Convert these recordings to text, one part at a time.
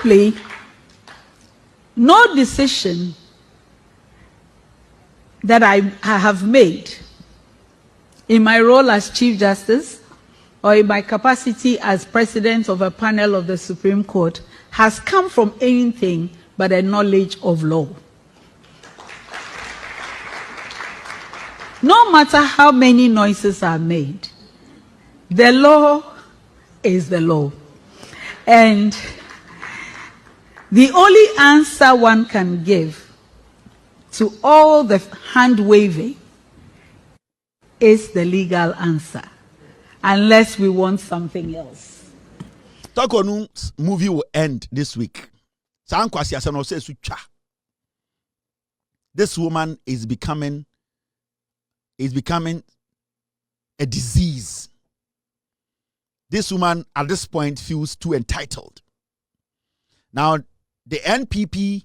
simply, no decision that I have made in my role as Chief Justice or in my capacity as President of a panel of the Supreme Court has come from anything but a knowledge of law. No matter how many noises are made, the law is the law. And the only answer one can give to all the hand-waving is the legal answer, unless we want something else. Tokonu's movie will end this week. This woman is becoming a disease. This woman at this point feels too entitled. Now, the NPP,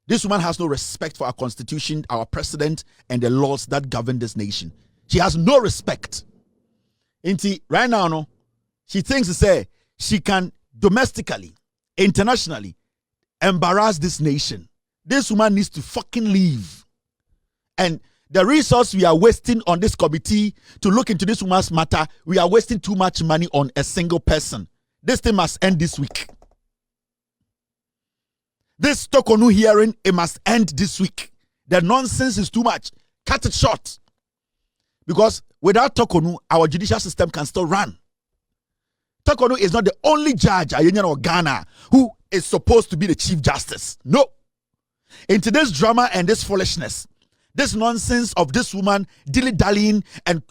this woman has no respect for our constitution, our president, and the laws that govern this nation. She has no respect. Right now, no, she thinks to say she can domestically, internationally, embarrass this nation. This woman needs to fucking leave. And the resource we are wasting on this committee to look into this woman's matter, we are wasting too much money on a single person. This thing must end this week. This Tokonu hearing, it must end this week. The nonsense is too much. Cut it short. Because without Tokonu, our judicial system can still run. Tokonu is not the only judge in Ghana who is supposed to be the Chief Justice. No. Into this drama and this foolishness, this nonsense of this woman dilly-dallying and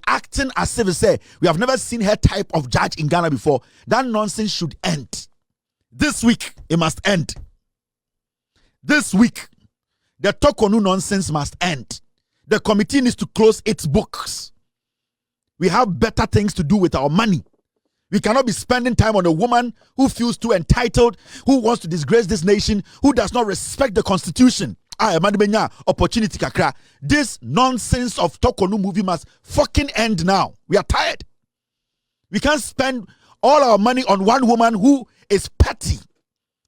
acting as if say we have never seen her type of judge in Ghana before, that nonsense should end. This week, it must end. This week, the Tokonu nonsense must end. The committee needs to close its books. We have better things to do with our money. We cannot be spending time on a woman who feels too entitled, who wants to disgrace this nation, who does not respect the constitution. Opportunity kakra. This nonsense of Tokonu movie must fucking end now. We are tired. We can't spend all our money on one woman who is petty,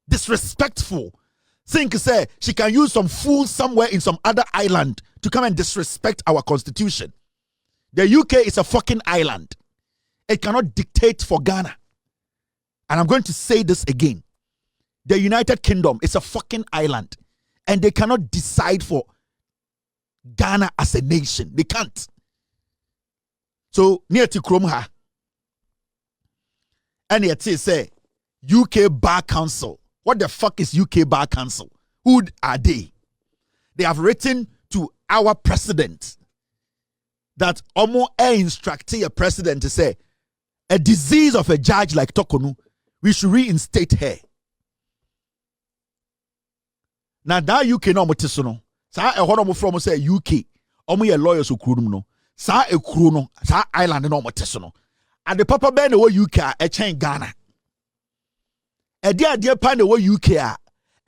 disrespectful. Think say she can use some fool somewhere in some other island to come and disrespect our constitution. The UK is a fucking island. It cannot dictate for Ghana. And I'm going to say this again. The United Kingdom is a fucking island. And they cannot decide for Ghana as a nation. They can't. So, near to Kromha. And yet say, UK Bar Council. What the fuck is UK Bar Council? Who are they? They have written to our president that Omo instructed a president to say, a disease of a judge like Tokonu, we should reinstate her. Now that UK no motisono. Sa e hono mo from say UK. Omo ye lawyers okuru no. Sa e kuru no, sa island no motisono. And the papa ben wo UK a chen Ghana. E dia pa na wo UK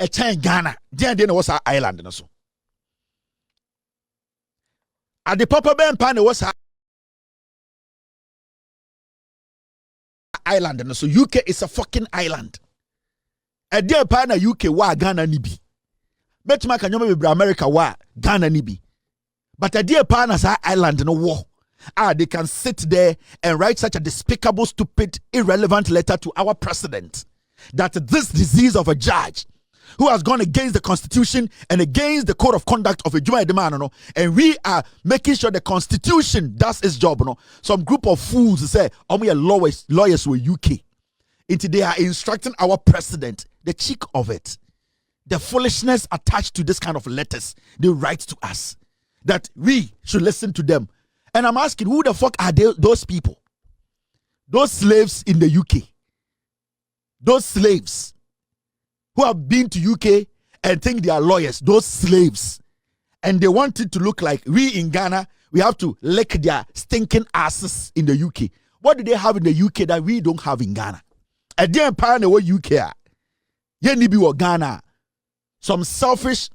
a chen Ghana. Dia no was island no so. And the papa ben pa na was island and so UK is a fucking island. A dear partner UK wa Ghana nibi. Betma can you be America wa Ghana nibi. But a dear partner's island no war. They can sit there and write such a despicable, stupid, irrelevant letter to our president that this disease of a judge who has gone against the constitution and against the code of conduct of a Juma Edemano, and we are making sure the constitution does its job. No, some group of fools say, we are lawyers with UK. Until they are instructing our president, the cheek of it, the foolishness attached to this kind of letters they write to us, that we should listen to them. And I'm asking, who the fuck are those people? Those slaves in the UK. Those slaves who have been to UK and think they are lawyers, those slaves. And they want it to look like we in Ghana, we have to lick their stinking asses in the UK. What do they have in the UK that we don't have in Ghana? A damn partner what UK are. Yenibi or Ghana. Some selfish,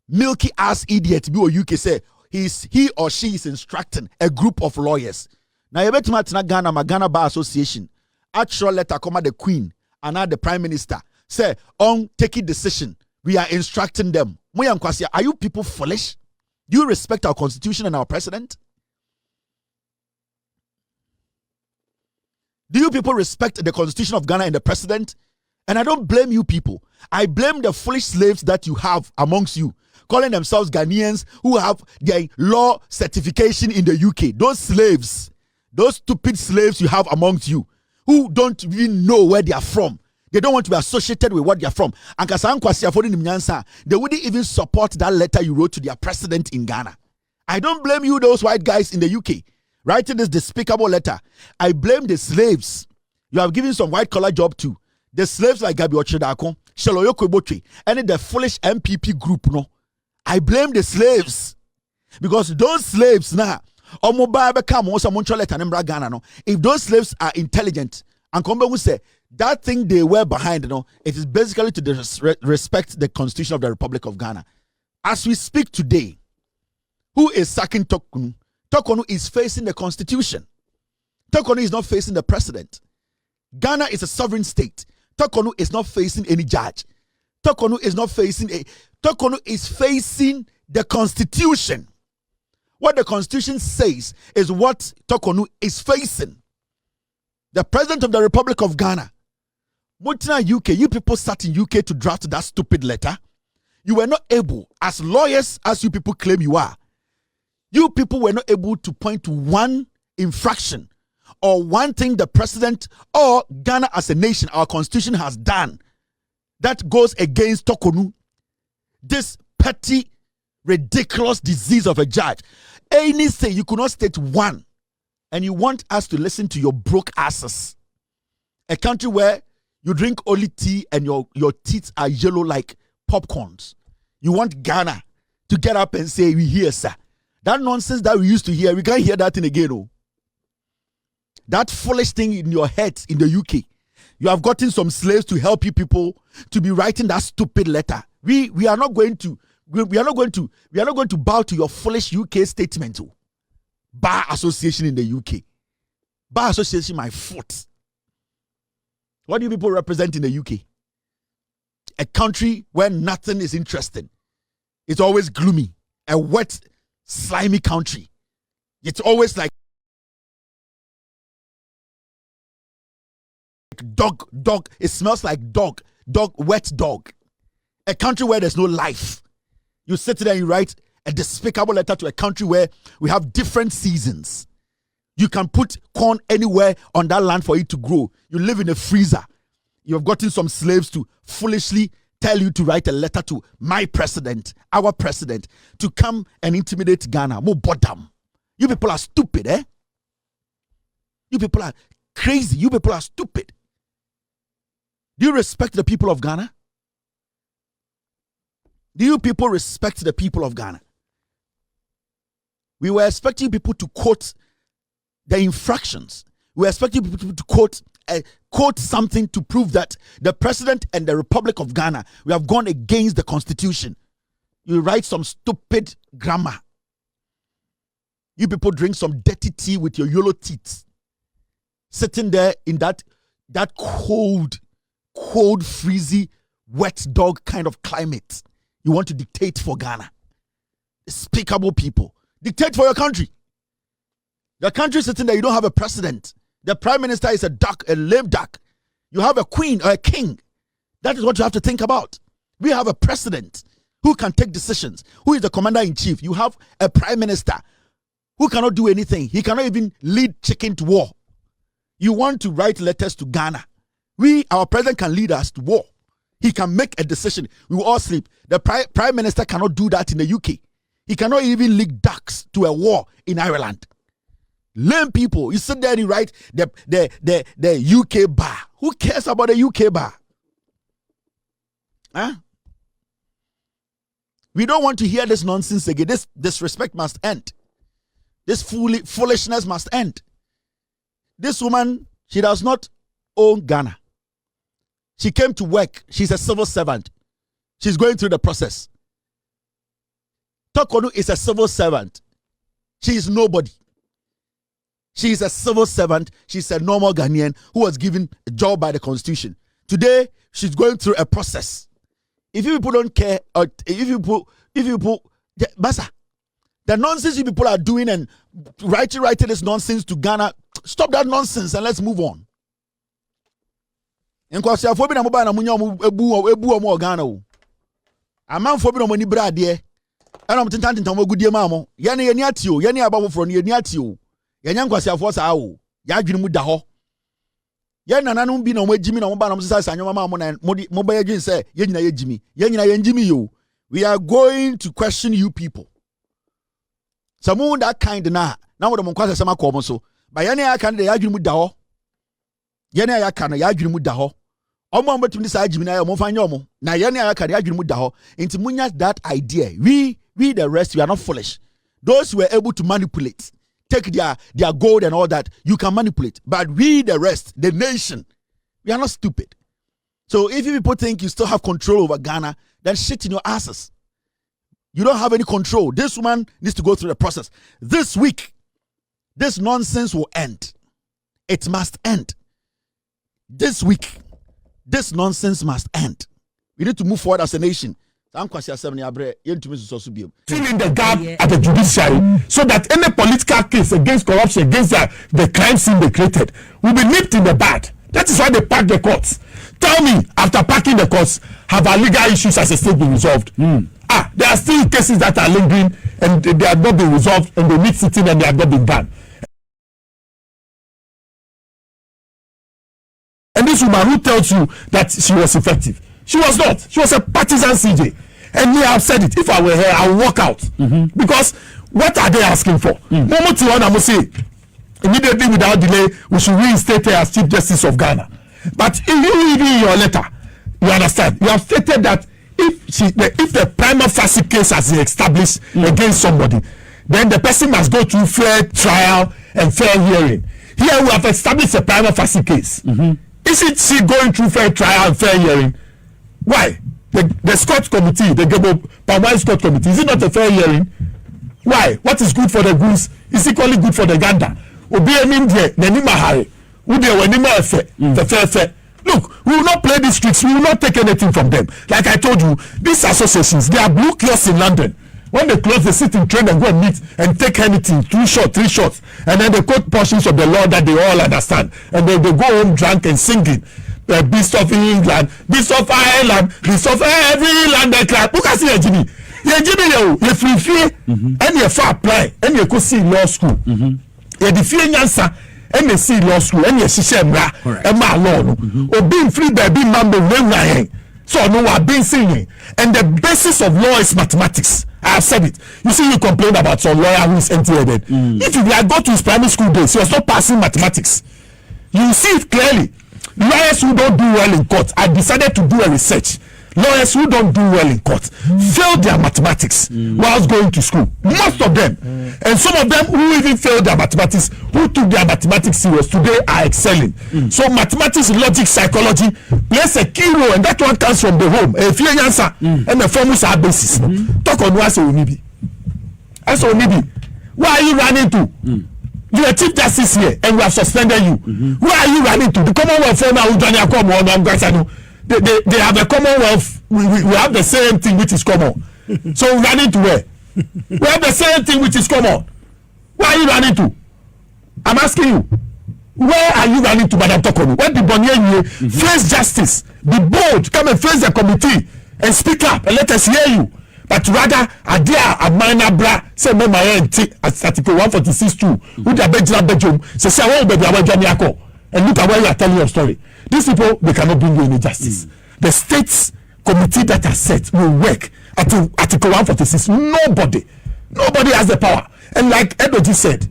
milky ass idiot be or UK say he or she is instructing a group of lawyers. Now you bet me Ghana, my Ghana Bar Association. Actual letter come at the Queen and now the Prime Minister. Say, on taking decision. We are instructing them. Are you people foolish? Do you respect our constitution and our president? Do you people respect the constitution of Ghana and the president? And I don't blame you people. I blame the foolish slaves that you have amongst you, calling themselves Ghanaians who have their law certification in the UK. Those slaves, those stupid slaves you have amongst you, who don't even know where they are from. They don't want to be associated with what they are from. And they wouldn't even support that letter you wrote to their president in Ghana. I don't blame you, those white guys in the UK, writing this despicable letter. I blame the slaves you have given some white-collar job to. The slaves like Gabby Ochedako, Sheloyoko Boche, and the foolish MPP group, no. I blame the slaves. Because those slaves now, if those slaves are intelligent, and come back and say, that thing they were behind, it is basically to respect the Constitution of the Republic of Ghana. As we speak today, who is sacking Tokonu? Tokonu is facing the Constitution. Tokonu is not facing the president. Ghana is a sovereign state. Tokonu is not facing any judge. Tokonu is not facing Tokonu is facing the Constitution. What the Constitution says is what Tokonu is facing. The President of the Republic of Ghana. Mutina UK, you people sat in UK to draft that stupid letter. You were not able, as lawyers as you people claim you are, you people were not able to point to one infraction or one thing the president or Ghana as a nation, our constitution has done that goes against Tokonu, this petty, ridiculous disease of a judge. Any say you could not state one, and you want us to listen to your broke asses. A country where you drink only tea and your teeth are yellow like popcorns. You want Ghana to get up and say, we hear, sir. That nonsense that we used to hear, we can't hear that thing again. Oh. That foolish thing in your head in the UK. You have gotten some slaves to help you people to be writing that stupid letter. We are not going to bow to your foolish UK statement. Oh. Bar Association in the UK. Bar Association, my foot. What do you people represent in the UK? A country where nothing is interesting. It's always gloomy. A wet, slimy country. It's always like dog. It smells like dog, wet dog. A country where there's no life. You sit there and you write a despicable letter to a country where we have different seasons. You can put corn anywhere on that land for it to grow. You live in a freezer. You have gotten some slaves to foolishly tell you to write a letter to my president, our president, to come and intimidate Ghana. More bottom. You people are stupid, eh? You people are crazy. You people are stupid. Do you respect the people of Ghana? Do you people respect the people of Ghana? We were expecting people to quote the infractions. We were expecting people to quote something to prove that the president and the Republic of Ghana, we have gone against the Constitution. You write some stupid grammar. You people drink some dirty tea with your yellow teeth. Sitting there in that cold, freezy, wet dog kind of climate. You want to dictate for Ghana. Despicable people. Dictate for your country. The country sitting there, you don't have a president. The prime minister is a duck, a lame duck. You have a queen or a king. That is what you have to think about. We have a president who can take decisions, who is the commander-in-chief. You have a prime minister who cannot do anything. He cannot even lead chicken to war. You want to write letters to Ghana. Our president can lead us to war. He can make a decision. We will all sleep. The prime minister cannot do that in the UK. He cannot even lead ducks to a war in Ireland. Lame people. You sit there and you write the UK bar. Who cares about the UK bar? Huh? We don't want to hear this nonsense again. This disrespect must end. This foolishness must end. This woman, she does not own Ghana. She came to work. She's a civil servant. She's going through the process. Tokonu is a civil servant. She is nobody. She is a civil servant. She's a normal Ghanaian who was given a job by the constitution. Today, she's going through a process. If you people don't care, or if you people, Basa, the nonsense you people are doing and writing this nonsense to Ghana, stop that nonsense and let's move on. And because you're na mobile na munya ebu omo Ghana o. Amam fobi no moni bra de. And I'm tintan gudie mamo. Yene yeni atio, yene ababo fro no yeni atio. Yenya nkwasiafo sa o. Ya adwene mu da ho. Ye nananom bi na mo agimi na mo ba na mo sesa anyoma ma mo na mo ba yedwin say ye nyina ye gimi. Ye nyina ye ngimi yo. We are going to question you people. Samu that kind na wo de mo kwasa sama ko mo so. Ba yene ya kan de ya adwene mu da ho. Yene ya kan ya adwene mu da ho. Omo betumi sa agimi na ya mo fanya omo. Na yene ya kan ya adwene mu da ho. Enti munya that idea. We the rest, we are not foolish. Those who were able to manipulate, take their gold and all that, you can manipulate. But we, the rest, the nation, we are not stupid. So if you people think you still have control over Ghana, then shit in your asses. You don't have any control. This woman needs to go through the process. This week, this nonsense will end. It must end. This week, this nonsense must end. We need to move forward as a nation. Filling the gap at the judiciary so that any political case against corruption, against the crime scene they created, will be nipped in the bud. That is why they pack the courts. Tell me, after packing the courts, have our legal issues as a state been resolved? There are still cases that are lingering and they have not been resolved and they need sitting and they have not been done. And this woman who tells you that she was effective, she was not. She was a partisan CJ. And me, I've said it. If I were her, I'll walk out. Because what are they asking for? Say, immediately without delay, we should reinstate her as Chief Justice of Ghana. But if you read in your letter, you understand, you have stated that if the prima facie case has been established against somebody, then the person must go through fair trial and fair hearing. Here we have established a prima facie case. Isn't she going through fair trial and fair hearing? Why? The Scott Committee, the Palmwine Scott Committee, is it not a fair hearing? Why? What is good for the goose is equally good for the gander. Look, we will not play these tricks. We will not take anything from them. Like I told you, these associations, they are blue kiosks in London. When they close, they sit in train and go and meet and take anything, 2 shots, 3 shots, and then they quote portions of the law that they all understand, and then they go home drunk and singing. Beast of England, Beast of Ireland, Beast of every land they clap. Who can see Jimmy? You free fee, and you far apply, and you go see law school. You defeat answer, and you see law school, and you see and my law. Or being free by being member when so no one been singing. And the basis of law is mathematics. I have said it. You see, you complain about some lawyer who is empty-headed. If you had got to his primary school days, he was not passing mathematics. You see it clearly. Lawyers who don't do well in court, I decided to do a research. Lawyers who don't do well in court failed their mathematics whilst going to school. Most of them. And some of them who even failed their mathematics, who took their mathematics serious, today are excelling. So mathematics, logic, psychology plays a key role, and that one comes from the home. If you answer, and the formulas are basis. Talk on what's Onibi. As Onibi, where are you running to? You are Chief Justice here, and we have suspended you. Where are you running to? The Commonwealth for now, they have a Commonwealth. We have the same thing which is common. So running to where? We have the same thing which is common. Where are you running to? I'm asking you. Where are you running to, Madam Tokonu? When the Bonnier face justice, be bold, come and face the committee and speak up and let us hear you. But rather, a minor bra, say, no, my article 146.2, who the bedroom, say, oh, baby, I want Gyamfi, and look at where you are telling your story. These people, they cannot bring you any justice. The state's committee that are set will work at article 146. Nobody has the power. And like Edoji said,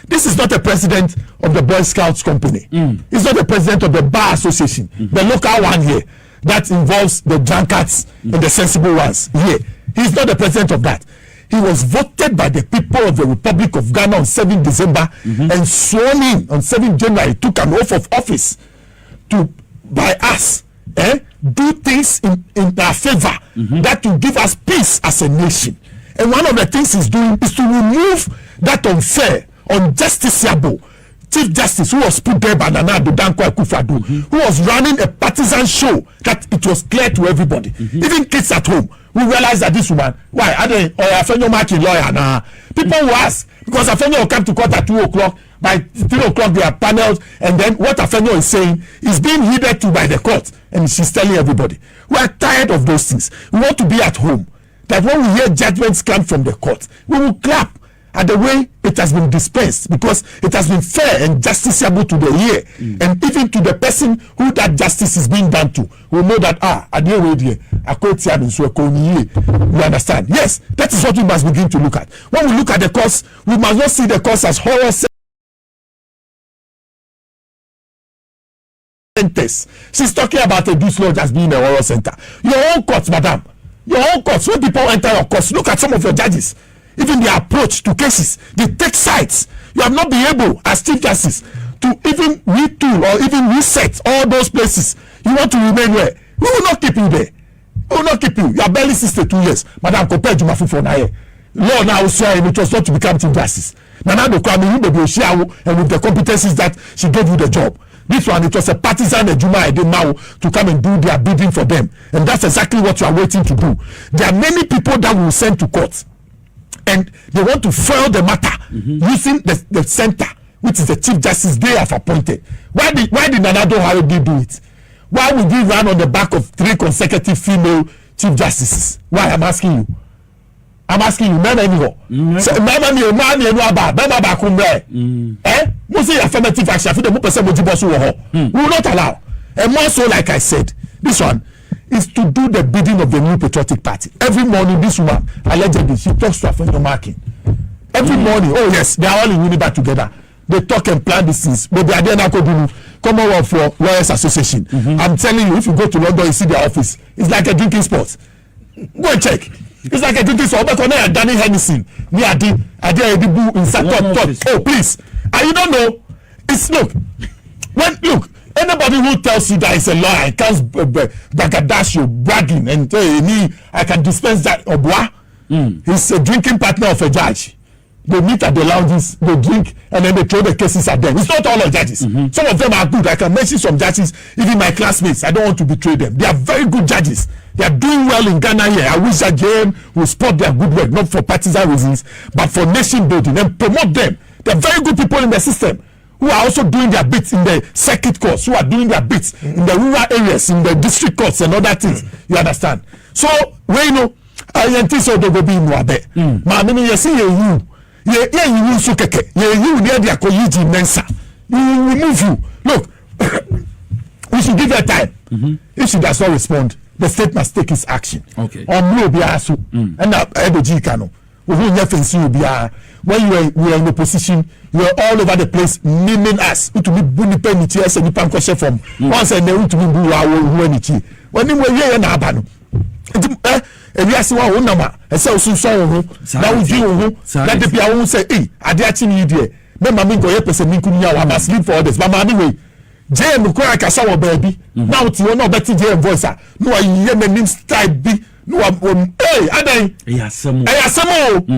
this is not a president of the Boy Scouts company. It's not the president of the Bar Association, the local one here. That involves the drunkards and the sensible ones. Yeah, he's not the president of that. He was voted by the people of the Republic of Ghana on 7 December and sworn in on 7 January. Took an oath of office to, by us, do things in our favor that will give us peace as a nation. And one of the things he's doing is to remove that unfair unjusticiable Chief Justice who was put there by Nana Addo Akufo Addo, who was running a partisan show that it was clear to everybody, even kids at home, who realized that this woman, why are they or Afenyo marking lawyer now? People who ask because Afenyo will come to court at 2 o'clock. By 3 o'clock they are paneled, and then what Afenyo is saying is being heeded to by the court, and she's telling everybody we are tired of those things. We want to be at home. That when we hear judgments come from the court, we will clap at the way it has been dispensed, because it has been fair and justiciable to the ear, and even to the person who that justice is being done to, will know that you understand? Yes, that is what we must begin to look at. When we look at the courts, we must not see the courts as horror centers. She's talking about a Deuce Lodge as being a horror center. Your own courts, madam. Your own courts. When people enter your courts, look at some of your judges. Even their approach to cases, they take sides. You have not been able, as Chief Justice, to even retool or even reset all those places. You want to remain where? We will not keep you there. We will not keep you. You are barely 62 years. Madam, compared to Mafufu Naye. Law now swearing it was not to become Chief Justice. Nana Addo Kwame, you may be and with the competencies that she gave you the job. This one, it was a partisan Ejuma now to come and do their bidding for them. And that's exactly what you are waiting to do. There are many people that will send to court. And they want to foil the matter using the center, which is the Chief Justice they have appointed. Why did Nana Addo do it? Why would he run on the back of 3 consecutive female Chief Justices? Why? I'm asking you. I'm asking you, man, anyhow. Affirmative action. We will not allow. And more so, like I said, this one is to do the bidding of the New Patriotic Party. Every morning, this woman, allegedly, she talks to Afenyo marking. Every morning, oh yes, they are all in Uniba together. They talk and plan these things. But they are there now Commonwealth for Lawyers Association. I'm telling you, if you go to London, you see their office. It's like a drinking spot. Go and check. It's like a drinking spot. But when I had Danny Hennessy, me I did oh please. And you don't know, it's look, anybody who tells you that it's a lie and comes braggadocio, bragging and me, I can dispense that obwa. He's a drinking partner of a judge. They meet at the lounges, they drink, and then they throw the cases at them. It's not all of judges. Some of them are good. I can mention some judges, even my classmates. I don't want to betray them. They are very good judges. They are doing well in Ghana here. I wish that JM will support their good work, not for partisan reasons, but for nation building, and promote them. They are very good people in the system who are also doing their bits in the circuit courts, who are doing their bits in the rural areas, in the district courts and other things. You understand? So, you know, I think so they will be in Wabe. Mamini, you see you. You so keke. You near the Akoyiji Mensa. We will remove you. Look, we should give her time. If she does not respond, the state must take its action. Okay. And now, Kano. When you were in opposition, you were all over the place naming us. To be bunny penny tears and you pan question from once and then to be boo. When you were here in Abano. And we ask one number and so now we do that the people who say, hey, I did actually dear. Then mammy go up and I must sleep for others. But anyway, Jane will cry like a sour baby. Now it's you know better Jane voice. No, I hear the name style be. No, hey, I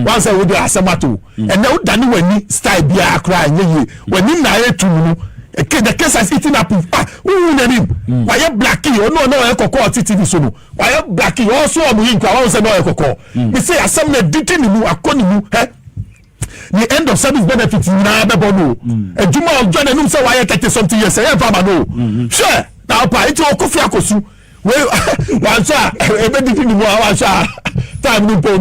once I would do Asamato. And now Danny when he style be a cry when you know to the case has eaten up. Who name? Why you blackie? Or no, I cocoa TV so. Why you blackie? Also, I'm going to say no, cocoa. We say as some duty you are calling you. The end of service benefits now, and Juma of John and say why I get something yes, I have no. Sure. Now, it's your coffee akosu. Well, one shot, everything you want, time no pay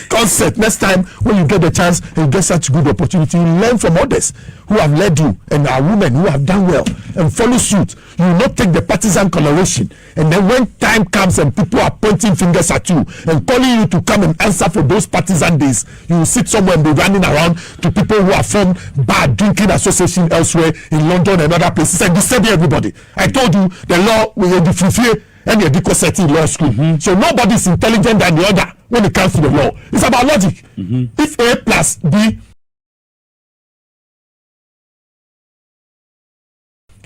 concept. Next time when you get the chance and you get such good opportunity, you learn from others who have led you and are women who have done well and follow suit. You will not take the partisan coloration, and then when time comes and people are pointing fingers at you and calling you to come and answer for those partisan days, you will sit somewhere and be running around to people who have formed bad drinking association elsewhere in London and other places and disturbing everybody. I told you the law will be fulfilled and the Dicoseti law school. So nobody is intelligent than the other when it comes to the law. It's about logic. If A plus B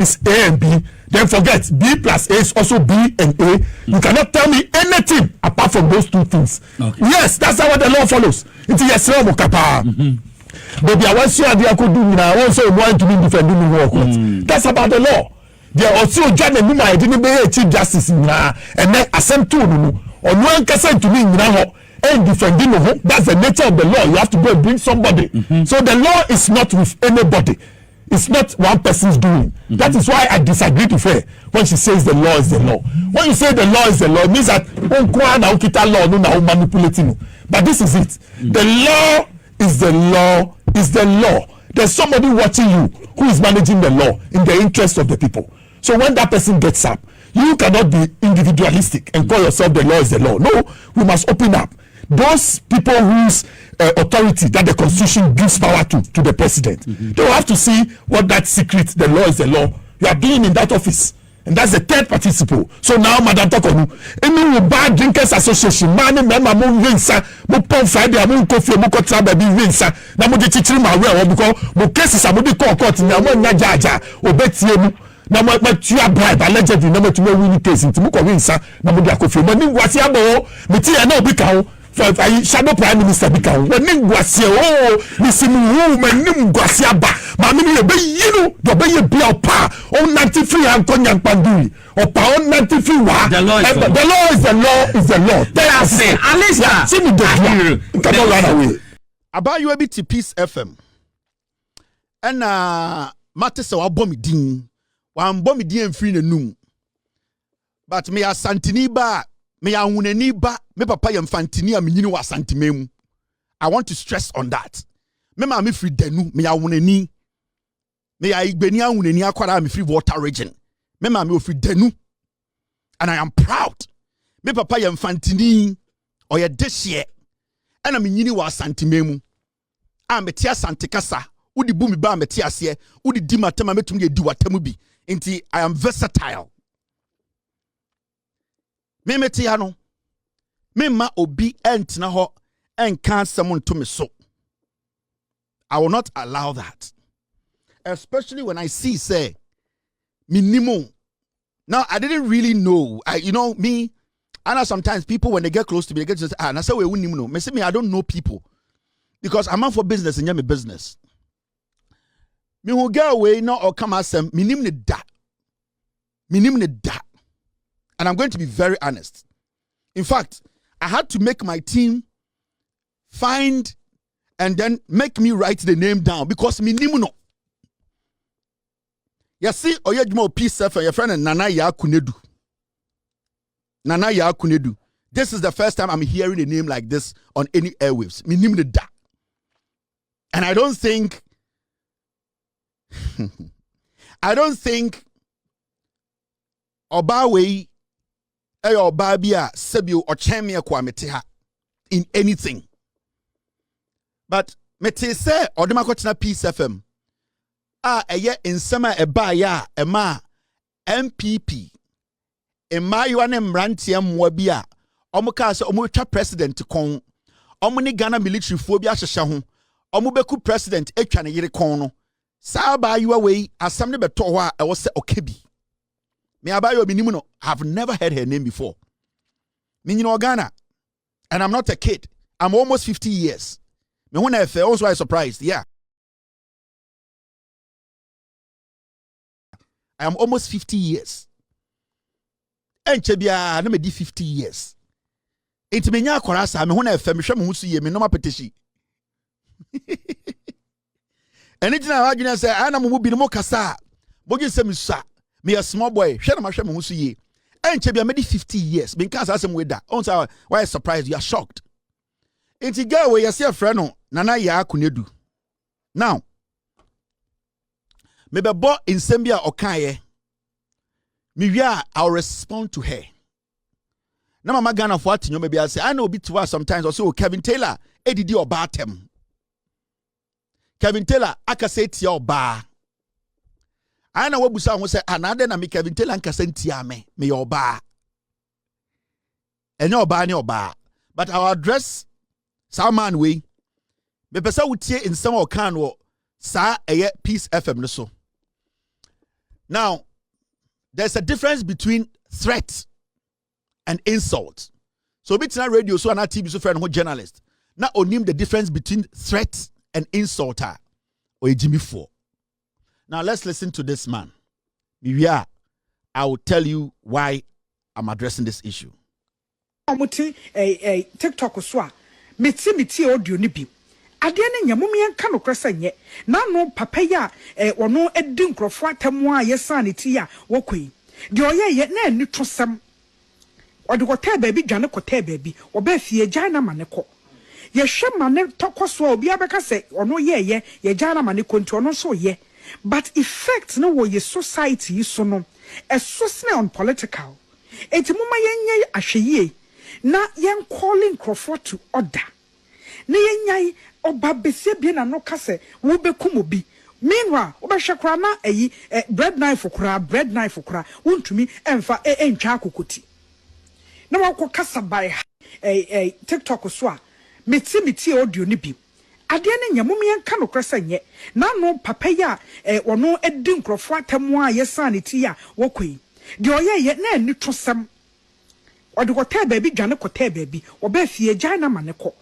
is A and B, then forget B plus A is also B and A. You cannot tell me anything apart from those two things. Okay. Yes, that's how the law follows. It's yes, baby, I want to see how they could do now. I want to be defending the work. That's about the law. They are also John and Numa, I didn't be chief justice now, and then assent to no, or no one can say to me now. And defending that's the nature of the law. You have to go and bring somebody. So the law is not with anybody. It's not one person's doing. That is why I disagree with her when she says the law is the law. When you say the law is the law, it means that law no manipulating. But this is it. The law is the law is the law. There's somebody watching you who is managing the law in the interest of the people. So when that person gets up, you cannot be individualistic and call yourself the law is the law. No, we must open up. Those people whose authority that the constitution gives power to the president, they will have to see what that secret, the law is the law, you are doing in that office. And that's the third participle. So now, Madam Takonu, any bad drinkers association, man, member, mo winsa, mo pon Friday, mo coffee, mo kotra baby winsa, na mo de chichiri ma we because mo cases are mo de court, na mo nya jaja, obetie mu. Na mo tua bribe allegedly na mo tuma win case nti mo ko winsa na mo de akofie mo ni wase abo me ti ya na obi ka ho shadow prime minister bi ka ho ni wase ni simu manim wase aba ma me ni be yinu do be ye bia pa o 93 ankonya mpanduri o pa o 93 wa the law is the law there I say Alisa see me do come run away about you a bit Peace FM and matter say wa bom din wan bom di enfiri nanum but me asantini ba me ahunani ba me papa yam fantini a menyini wa santimem. I want to stress on that. Me ma me free danu me ahunani me ya igbeni ahunani akwara me free water region me ma me free danu and I am proud. Me papa yam fantini oye dehye and menyini wa santimem a me tia santikasa udi bumi ba me tia ase udi di matema metum ye di watamu bi. Inti I am versatile. Me meti ya no. Me ma obi entina ho enka someone to me so. I will not allow that. Especially when I see say minimum. Now I didn't really know. Me. I know sometimes people when they get close to me, they get to say, and I say we wouldn't know. Me say me I don't know people because I'm out for business and you're my business. Me who get away now or come as minim ne da. And I'm going to be very honest. In fact, I had to make my team find and then make me write the name down because minim no. You see, Oyejmo Peace FM, your friend Nana Yakunedu. This is the first time I'm hearing a name like this on any airwaves. Minim ne da. And I don't think Obawe Obabia Sebio or Chemia Kwameteha in anything. But Mete say or the Makotina Peace FM. A ye in summer a baya a ma MPP. In my yuanem rantiam wabia. Omukas omucha president to con. Omuni Ghana military phobia shahun. Omubeku president ekwane yire kono. Sa ba you away as some never told her I was say Okebi. Me abayo minimuno have never heard her name before. Minino Ghana. And I'm not a kid. I'm almost 50 years. Me when I felt also I surprised. Yeah. I am almost 50 years. And Chebia, I 50 years. It's me nya korasa me when I felt me hwe me husu ye me no mapetishi. Anything I imagine say I am mubi no kasa. Bogi say me sa. Me a small boy. Hwe na ma hwe me husu ye. And Chebia me 50 years. Me kan asem we da. On say why surprised you are shocked. It's girl we you see a friend no Nana Yakunedu. Now me be bo insembia okaye. Me I'll respond to her. Na mama Ghana for atinyo maybe I say I know bit to her sometimes also Kevin Taylor edidi oba tem. Kevin Taylor aka say tia oba. I know what busa who say another na me Kevin Taylor aka say tia me oba. Enyo oba ni oba. But I'll address Salman way. Me pesa wutie in some kan wo sa eye Peace FM no so. Now, there's a difference between threat and insult. So, it's not radio, so not TV, so friend, who journalist. Now, onim the difference between threat and insulter or a Jimmy Four. Now, let's listen to this man. I will tell you why I'm addressing this issue. TikTok oswa meti audio ni bi ade ne nyamome yanka no krasa nye na no papa ya ono edi nkrofo atemu a yesa ne ti ya wokoi de oye na ani tosam ode kote baabi dwane kote baabi oba fie gya na mane ko ye hwe mane tokoso obi abeka se ono ye gya na mane ko nti ono so ye but effect no wo ye society so no esosne on political etimuma yenye ahweye na yen calling Crawford to order na yenyai oba besie bia na no kase wo bekum obi meanwhile obehwekra na bread knife kura wontumi emfa entwa akokoti na wako kasa by TikTok so a meti audio ni bi ade ne nyamome yanka no krasa nye na no papa ya ono edi nkrofo atemu a yesa ne ti ya wokoi de oye na ani tosam ode kote baabi dwane kote baabi oba fie gya na mane ko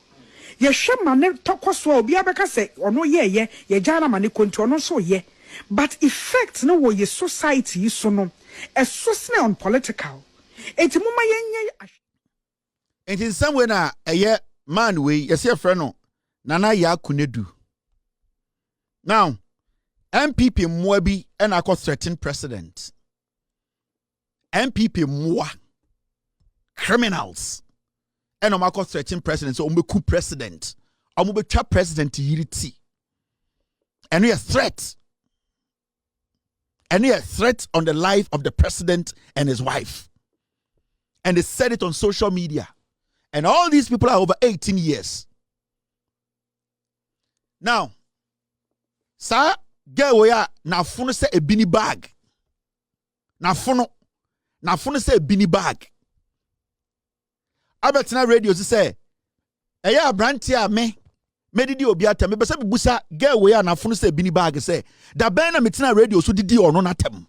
ye hwe mane tokoso obi abeka se ono ye gya na mane ko nti ono so ye but effect no wo ye society so no esosne on political etimuma yenye and in some way na man we yes your friend no nana ya kunedu now MPP mwabi and I threaten president MPP mwa criminals and I'm threatening president so umbeku president umbecha president yiriti and we a threat on the life of the president and his wife and they said it on social media and all these people are over 18 years now sa girl we are na funu se a bini bag na funu se a bini bag Abetina radio say eya abranti a me didi obi atem be se busa girl we na funu say bini bag say da ben na metina radio so didi ono na tem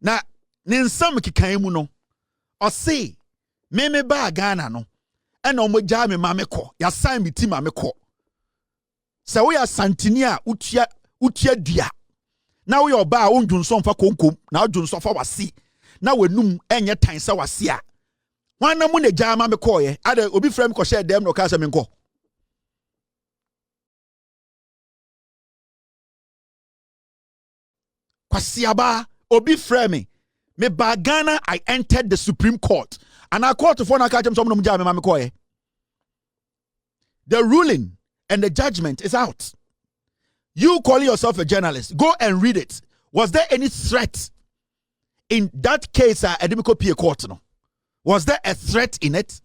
na ne nsam kikan mu no o say me ba Ghana no e na omo gya me ma me ko ya sign me ti ma me ko se we asantini a utua dua na we oba a onjunso mfa konkom na onjunso fa wase na wenum enye tan se wase a wana mu ne jama me koye ade obi frame ko share dem no ka se me nko kwasiaba obi frame me ba Ghana I entered the Supreme Court and I court for na ka jem so mo jama me koye the ruling and the judgment is out. You calling yourself a journalist, go and read it. Was there any threat in that case at Edimiko Court? No? Was there a threat in it?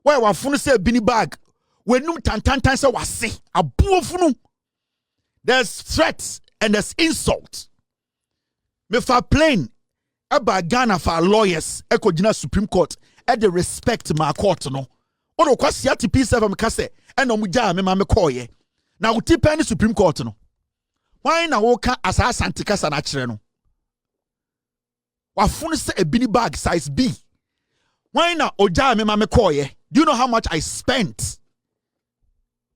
Why wa funu say bini bag? When num tantan say wase abuo funu. There's threats and there's insult. Me fa plain aba Ghana for lawyers ekojina Supreme Court e de respect my court no. Ono kwasi ati P7 mkase eno mujaa me ma me koye. Na uti pen Supreme Court no. Why na woka asa Asante kasa na kire no. Wafunu se a bini bag size B. Why na oja me ma me koye? Do you know how much I spent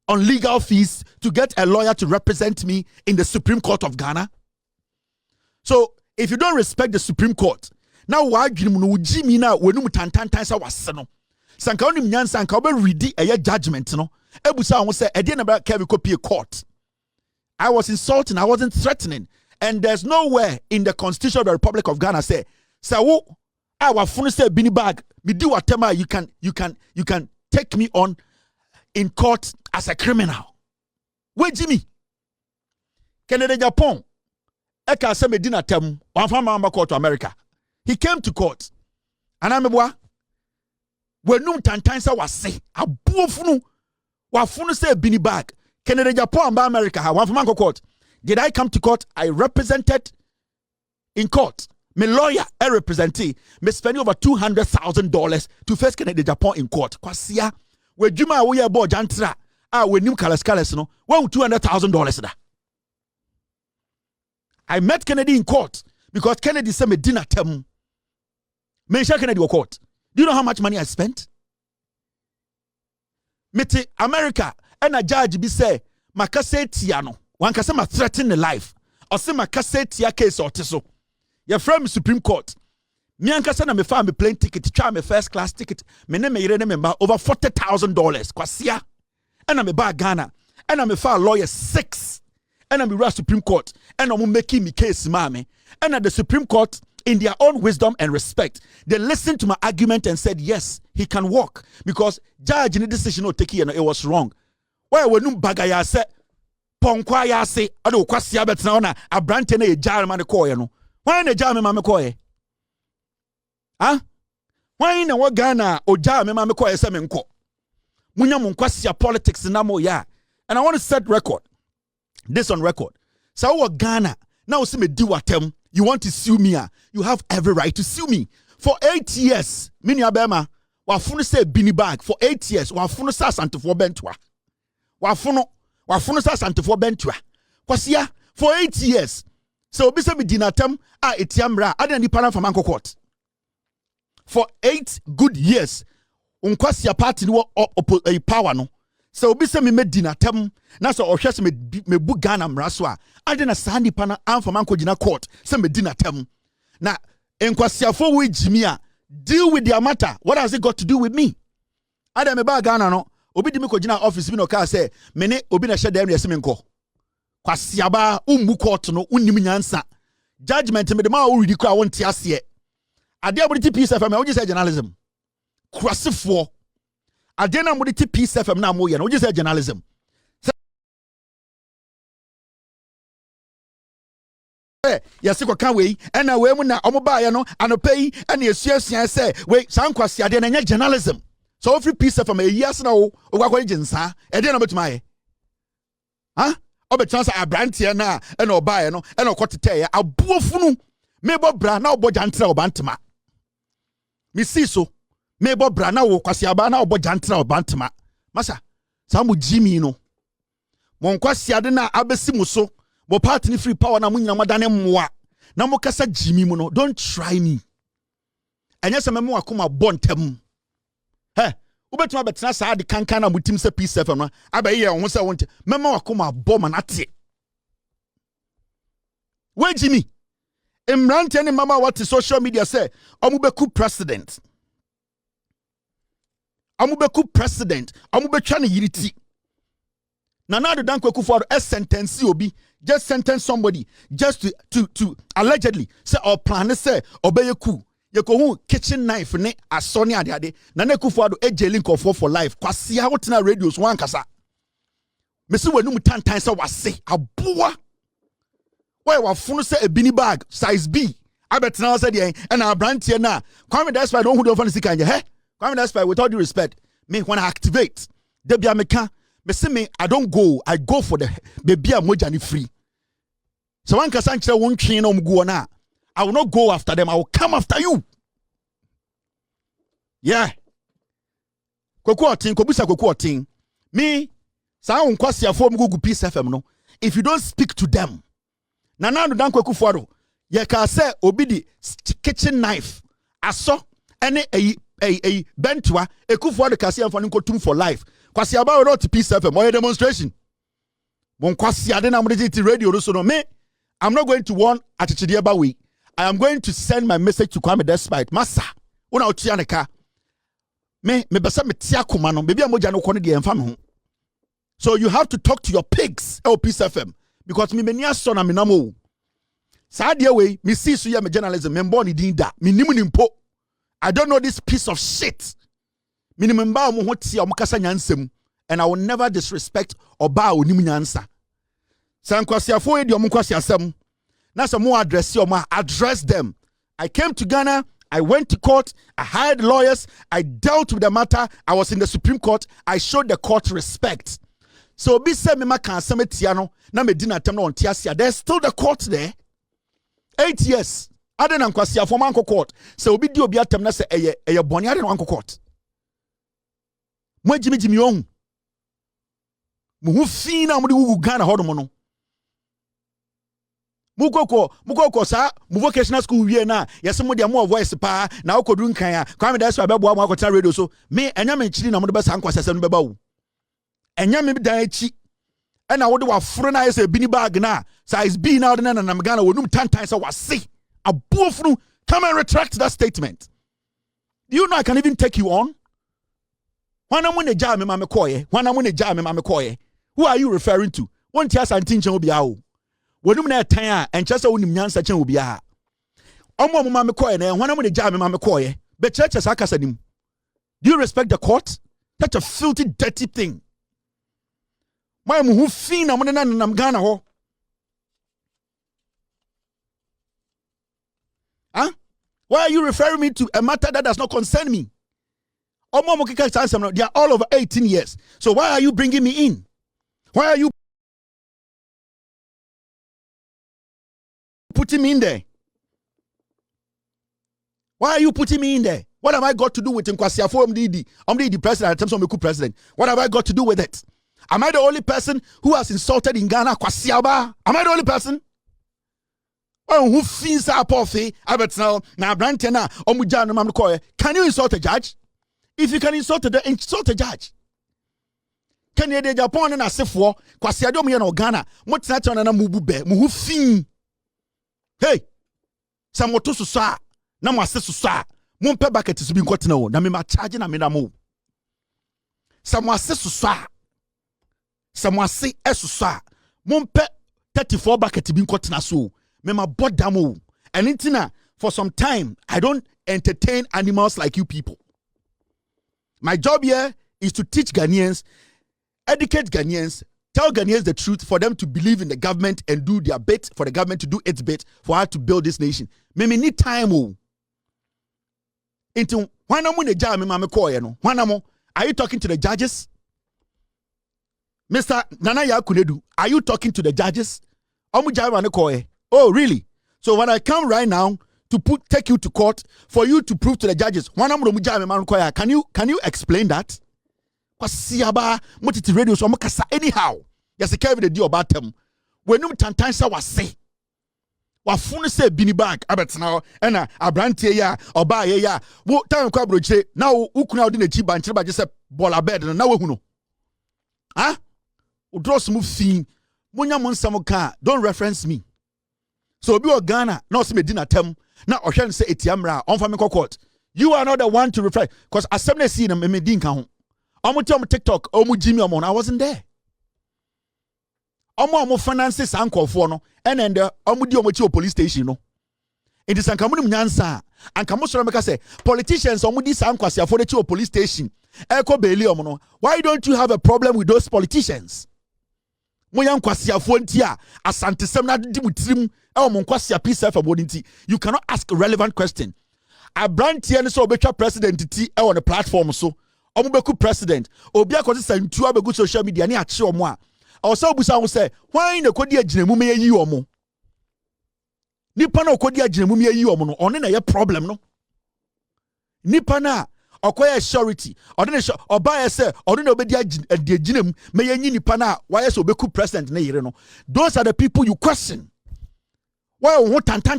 on legal fees to get a lawyer to represent me in the Supreme Court of Ghana? So, if you don't respect the Supreme Court, now why you no jimi na wenum tantan sa wase no. Sanka onim nyansa sanka obe ready a judgment no. Ebusa won say e dey na ba Kweku court. I was insulting, I wasn't threatening. And there's nowhere in the Constitution of the Republic of Ghana say wo our funu say bini bag me do whatever you can take me on in court as a criminal. Where Jimmy Kennedy Agyapong eka say me dina tem wan fa Mahama court to America. He came to court. And amebwa wenum tantan sa wase abuo funu wa funu say bini bag Kennedy Agyapong amba America ha wan fa court. Did I come to court? I represented in court. My lawyer, I represented. Me spending over $200,000 to face Kennedy Agyapong in court. Kwasia, we juma we are board jantra. We new kalas no. $200,000 da. I met Kennedy in court because Kennedy said me dinner tem. Me share Kennedy in court. Do you know how much money I spent? Mete America and a judge be say makase tiano. One kase ma threaten the life. Or say makase tia case or teso. Your friend Supreme Court. Me ankasa na me fa me plane ticket, try me first class ticket. Me ne me yere ne member over $40,000. Kwasia. And I'm a bar Ghana. And I'm a file lawyer 6. And I'm a Supreme Court. And I'm making me case, mommy. And at the Supreme Court, in their own wisdom and respect, they listened to my argument and said, yes, he can walk. Because judge in the decision of taking it was wrong. Why when you bagaya say, Ponkwa ya say, Ado kwasia betina ona, a brante ne jar man koye no. Why ne jar me mame koye? Huh? Why in a Ghana o jar me mame koye se menko? Munya munkwasia politics na mo ya. And I want to set record. This on record. So what Ghana now see me do atem. You want to sue me? You have every right to sue me. For 8 years, mini abema wafunu say bini bag for 8 years. Wafunu sa Asante for bentua. Wafunu sa Asante for bentua. Kwasia for 8 years. So bisa me dinatem etiamra adan di paran from Anko Court. For 8 good years. Unkwasia party no a power no. So bisa me dinatem na so ohwese me bu Ghana mraso a ade na sandi pana amfama nkogina court se me dinatem na enkwasiafo we jimi a deal with their matter. What has it got to do with me? Ade me ba Ghana no obi di me kogina office bi no ka say me ne obi na hye dem yesi me nko kwasiaba ummu court no unnim nyansa judgment me de ma o redi kra wonte ase ade abodi peace fm e wo say journalism krasifo ade na mo de peace fm na mo ye no wo say journalism. Yes, you can we and a women na omoba no anopai and yesuasia say we sankwasi ade na journalism. So every piece of a years now o jinsa e de na betumaye. Huh? Obetansa abrantie na e na obaye no e na okotete ya abuofunu mebo bra na obo jantra obantema. Mi si so mebo bra na wo kwasi aba na obo jantra obantema. Masa samu Jimmy no. Mon kwasi ade na abesi muso. Bo party free power na munyina madane mwa na mo kasa Jimmy mu no. Don't try me. Enye se memo akoma bontem. He, ubetuma betena sa ade kankan na mutim se peace FM no. Abaye ho se wonte. Memo akoma bom na ate. We Jimmy. Emrante ne mama what social media say, omubeku president. Omubeku president. Omubetwa ne yiriti. Na do dan Kweku for a sentence obi just sentence somebody just to allegedly say or plan say obeyeku yekohu kitchen knife ne asoni ade na Kweku Addo ejeli nkofo for life kwase a wotena radios wan kasa mesi wanum tantan say wase aboa why wafunu say ebini bag size B abetena say dey and abrantie na Kwame Despite don't who dey ofan sika nje Kwame Despite with all due respect me when I activate debia meka me I don't go. I go for the baby mojani free. So one kasanche won twi na omgu na. I will not go after them. I will come after you. Yeah. Kweku otin, kobusa Kweku otin. Me sa unkwasi afo mgugu peace FM no. If you don't speak to them. Na do dan Kweku Addo. Ye ka say obi di kitchen knife. Aso ene bentwa Kweku Addo kasi amfani nkotum for life. Kwasi aba we not peace FM or demonstration. Mon kwasi ade na mo de radio so no me. I'm not going to warn atchede aba we. I am going to send my message to Kwame Despite. Massa. Una otua ne ka. Me besa me tia koma no. Baby amoja no kone de emfa me ho. So you have to talk to your pigs. Peace FM because me mania so na me namo. Sa de we me see so ya me journalism me mbo ni din da. Me nim ni mpo. I don't know this piece of shit. Minimum ba mo hotia o mukasa nyansem and I will never disrespect or ba onim nyansa. Sankwasiafo e di o mkwasi asem. Na so mo address them. I came to Ghana, I went to court, I hired lawyers, I dealt with the matter, I was in the Supreme Court, I showed the court respect. So be say me maka asem etia no na me di na tem no ontiasia. There's still the court there. 8 years. Ade na nkwasiafo manko court. So obi di obi atem na say eye boni ade na manko court. Mo jimi on mo hu fi na mo de gugu Ghana hodom no Mukoko sa mu vocational school wie na yes mo de mo voice pa na okodu nkan a kwame da so abebo mo akota radio so me enya me nchiri na mo de besa nkwasese no beba wo enya me dan achi e na wo de waforo na yes bini bag na size B na na nam Ghana wonum tantan say wase abuofunu. Come and retract that statement. Do you know I can even take you on? When I'm in a jam, Mama Koye. When I'm in a jam, Mama Koye. Who are you referring to? One tia Santin chen obiao. When I'm in a tanya and just only nyansa chen obia. Omo Mama Koye. When I'm in a jam, Mama Koye. But church as akasadim. Do you respect the court? That's a filthy, dirty thing. My who fin I'm Ghana ho. Huh? Why are you referring me to a matter that does not concern me? They are all over 18 years. So why are you bringing me in? Why are you putting me in there? Why are you putting me in there? What have I got to do with Nkwasiafo I'm the president at times I'm president. What have I got to do with it? Am I the only person who has insulted in Ghana Kwasiaba? Am I the only person? Oh, who feels up off it? I bet now Brantena Omujan Mamkoye. Can you insult a judge? If you can insult a judge. Kennedy Agyapong and Asefo, Kwasi Addo me no Ghana. What's that on Mubube? Muhu fin. Hey, some what to sa. Na mo ase sa. Mon pe bucket is being got no. Na me ma charge na me na mo. Some ase sa. Some ase sa. Mon pe 34 bucket being got na so. Me ma bodamo. And intina for some time I don't entertain animals like you people. My job here is to teach Ghanaians, educate Ghanaians, tell Ghanaians the truth for them to believe in the government and do their bit for the government to do its bit for her to build this nation. Me need time into when I'm in the job, are you talking to the judges? Mr. Nana Yakunedu, are you talking to the judges? Oh, really? So when I come right now to take you to court for you to prove to the judges, can you explain that? Radio so anyhow. Yes, I can't do about them. When you tantansa was say, wafunu say bini bag abet now and a brantie ya or buy ya. What time kwabroche now ukuna odin a cheap and cheba just a bola bed and now who know? Huh? Draw smooth thing. Munya monsamoka, don't reference me. So be Ghana, no see me dinner tem. Now Oshan say etiamra on family court. You are not the one to refer because as some see them me din kan. Omo TikTok, omo Jimmy Omon, I wasn't there. Omo finances anko for no, and then the omo di omo police station no. It is ankamu nyansa. Ankamu so make say politicians omo di sankwase for the police station. Eko beli omo no. Why don't you have a problem with those politicians? Moyan kwasia fontia asante semna di mutrim e mo kwasia peace for bodinti. You cannot ask a relevant question. A brand here so obetwa president ti e on the platform so omo beku president obi akosi santua begu social media ni ache omo a also busa wo say why na kodi aginemu me yi omo nipa na kodi aginemu me yi omo no one na ye problem no nipa na okoye surety odene oba say odene obedi aginemu me yi nipa na why so beku president na yire no. Those are the people you question. Why won tan say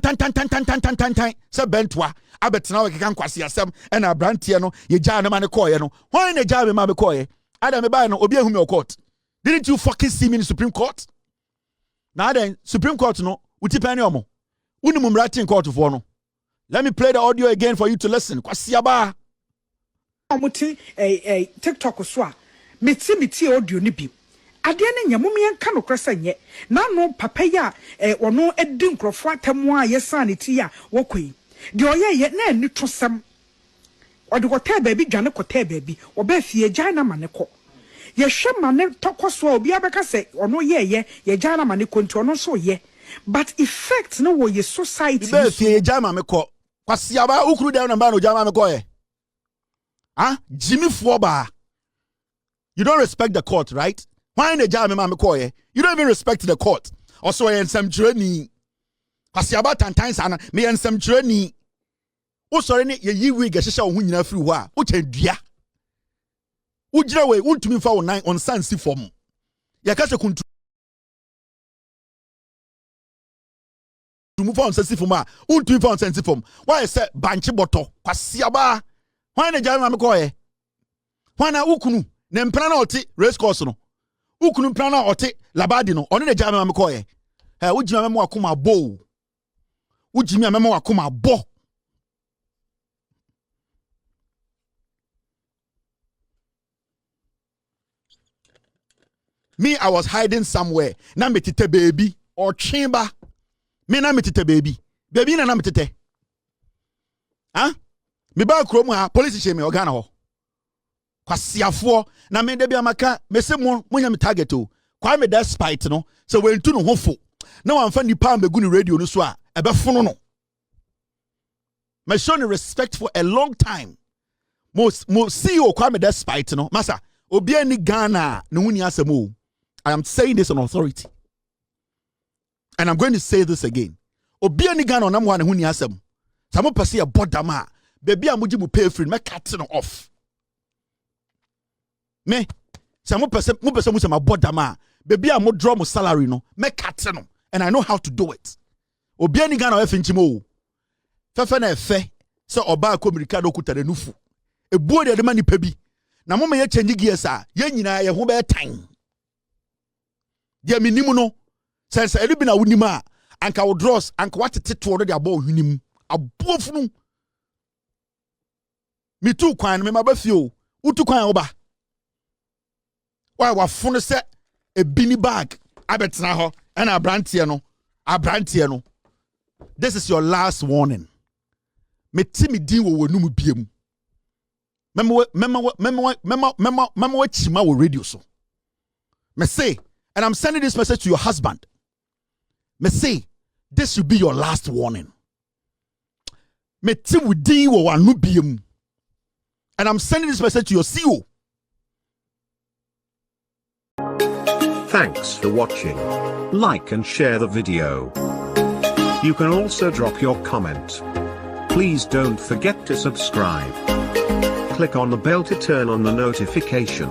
bentwa abetena we kan kwase asem e na brantie no ye gya ne ma ne koye no. Why na gya me ma be koye adam me buy no obi ehumi o court. Didn't you fucking see me in the Supreme Court? Now then, Supreme Court no, uti penny omo. Unimum writing court for no. Let me play the audio again for you to listen. Kwasiaba. Muti TikTok swa. Miti audio ni bi. Ade ne nyamumi anka no krasa nye. Na no papa ya ono edi nkrofo atemu a yesa ne ti ya wokoi. De oye ye na ani tosam. Ode ko te baabi dwane ko te baabi. Oba fie gya na mane ko. Ye hwema ne tokoso obi abeka se ono ye gya na mane ko nti ono so ye. But effect no wo ye society. Be fie gya ma me ko. Kwasiaba ukuru da na ba no gya ma me ko ye. Ah, Jimmy Foba. You don't respect the court, right? Why in the jam me ko ye? You don't even respect the court. Also ye nsem journey. Kwasiaba tantan sana me nsem journey. O sorry ne ye yi wig ehhehye wo nyina firi ho a, o chandua. Ujira we untumi fa wo nan on sansi form. Ya ka se kuntu mu fa onse fom a untu fa onse fom why say banche boto kwasiaba why na jama me koye why na ukunu ne mpena na oti race course no ukunu mpena na oti labadi no oni na jama me koye ujima me akoma bo ujimi me akoma bo. Me, I was hiding somewhere. Na metite baby or chamber. Me na metite baby. Baby na metite. Huh? Me ba kromu ha police che me ogana ho. Kwasiafo na me de bia maka me se mo nya me target o. Kwa me that spite no. So we ntu no hofo. Na wan fa nipa ambegu ni radio no so a ebe fono no. Me show no respect for a long time. Mo CEO kwa me that spite no. Masa obi ani Ghana no huni asemo. I am saying this on authority. And I'm going to say this again. Obi ani Ghana onam wa ne huni asem. Samo pese ya bodama. Baby amuji mu pay free me cut no off. Me samo pese mu se ma bodama. Baby amu draw mu salary no me cut no. And I know how to do it. Obi ani Ghana we finchimo. Fefe na efe se oba akomirika do kutare nufu. Ebuo de ma nipa bi. Na mo me ye change gears a ye nyina ye ho be tan. Dia minimu no sense eri bi na wunima anka wo draws anka watete to de abo hwinim abofunu mi tu kwan me mabafio utu kwan oba wa funu se e bini bag abetena ho and abrantie no this is your last warning. Me ti mi din wo wonum biem mema chima wo radio so me say. And I'm sending this message to your husband. Me say, this should be your last warning. Me ti wudi wo wanu biem. And I'm sending this message to your CEO. Thanks for watching. Like and share the video. You can also drop your comment. Please don't forget to subscribe. Click on the bell to turn on the notification.